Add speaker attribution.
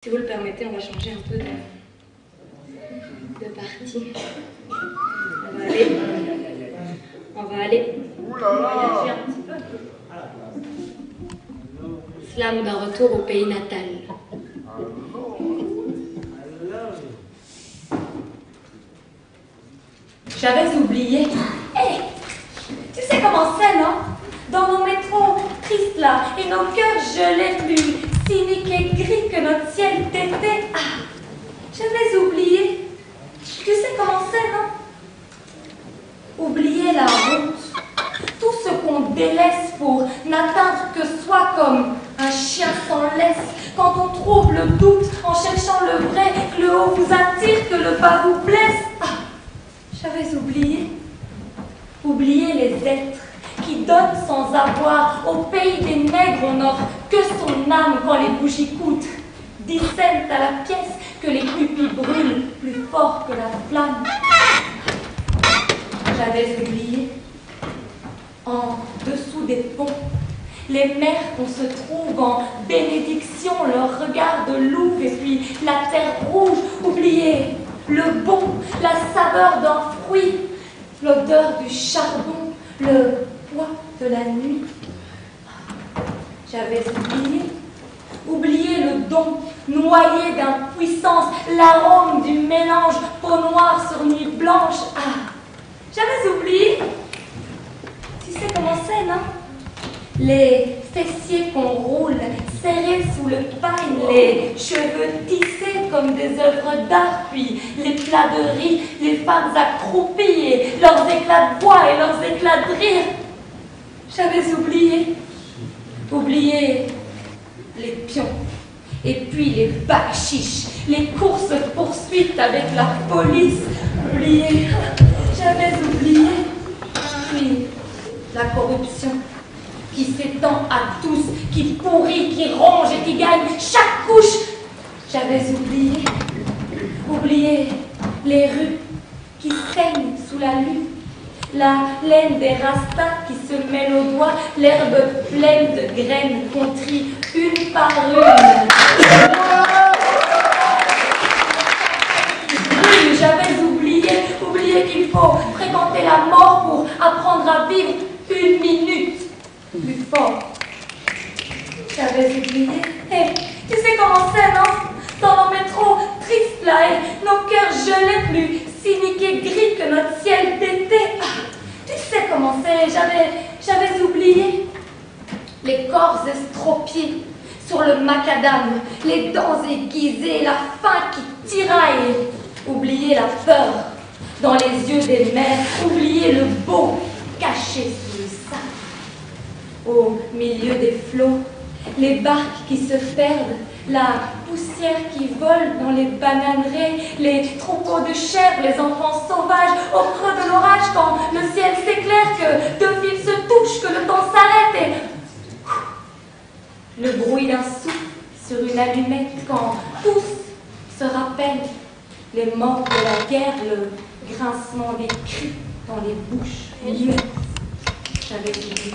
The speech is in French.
Speaker 1: Si vous le permettez, on va changer un peu de partie. On va aller voyager un petit peu. Slam d'un retour au pays natal.
Speaker 2: J'avais oublié. Hé, tu sais comment c'est, non? Dans nos métros tristes là, et nos cœurs gelés plus cyniques et gris que notre ciel d'été. Ah, j'avais oublié. Tu sais comment c'est, non? Oublier la route. Tout ce qu'on délaisse pour n'atteindre que soi comme un chien sans laisse. Quand on trouve le doute en cherchant le vrai, que le haut vous attire, que le bas vous blesse. Ah, j'avais oublié. Oublier les êtres qui donnent sans avoir. Au pays des nègres, on n'offre que son âme quand les bougies coûtent 10 cents à la pièce, que les pupilles brûlent plus fort que la flamme. J'avais oublié. En dessous des ponts, les mers qu'on se trouve en bénédiction, leur regard de louve et puis la terre rouge. Oublier le bon, la saveur d'un fruit, l'odeur du charbon, le poids de la nuit. J'avais oublié le don, noyé d'impuissance, l'arôme du mélange, peau noire sur nuit blanche. Ah, j'avais oublié. Tu sais comment c'est, non? Les fessiers qu'on roule, serrés sous le pagne, les cheveux tissés comme des œuvres d'art, puis les plats de riz, les femmes accroupies et leurs éclats de voix et leurs éclats de rire. J'avais oublié les pions, et puis les bachiches, les courses-poursuites avec la police. J'avais oublié, puis la corruption qui s'étend à tous, qui pourrit, qui ronge et qui gagne chaque couche. J'avais oublié les rues qui saignent sous la lune, la laine des rastas qui se mêle aux doigts, l'herbe pleine de graines qu'on trie une par une. J'avais oublié qu'il faut fréquenter la mort pour apprendre à vivre une minute plus fort. J'avais oublié. Hey, tu sais comment c'est, non? Dans nos métros tristes là, et nos cœurs gelés plus cyniques et gris que notre ciel d'été. Ah, tu sais comment c'est? J'avais oublié. Les corps estropiés sur le macadam, les dents aiguisées, la faim qui tiraille. Oublier la peur dans les yeux des mers, oublier le beau caché sous le sable. Au milieu des flots, les barques qui se perdent, la poussière qui vole dans les bananeraies, les troupeaux de chèvres, les enfants sauvages, au creux de l'orage quand le ciel s'éclaire, que deux fils se touchent, que le temps s'arrête et le bruit d'un souffle sur une allumette quand tous se rappellent les morts de la guerre, le grincement des cris dans les bouches muettes. J'avais oublié.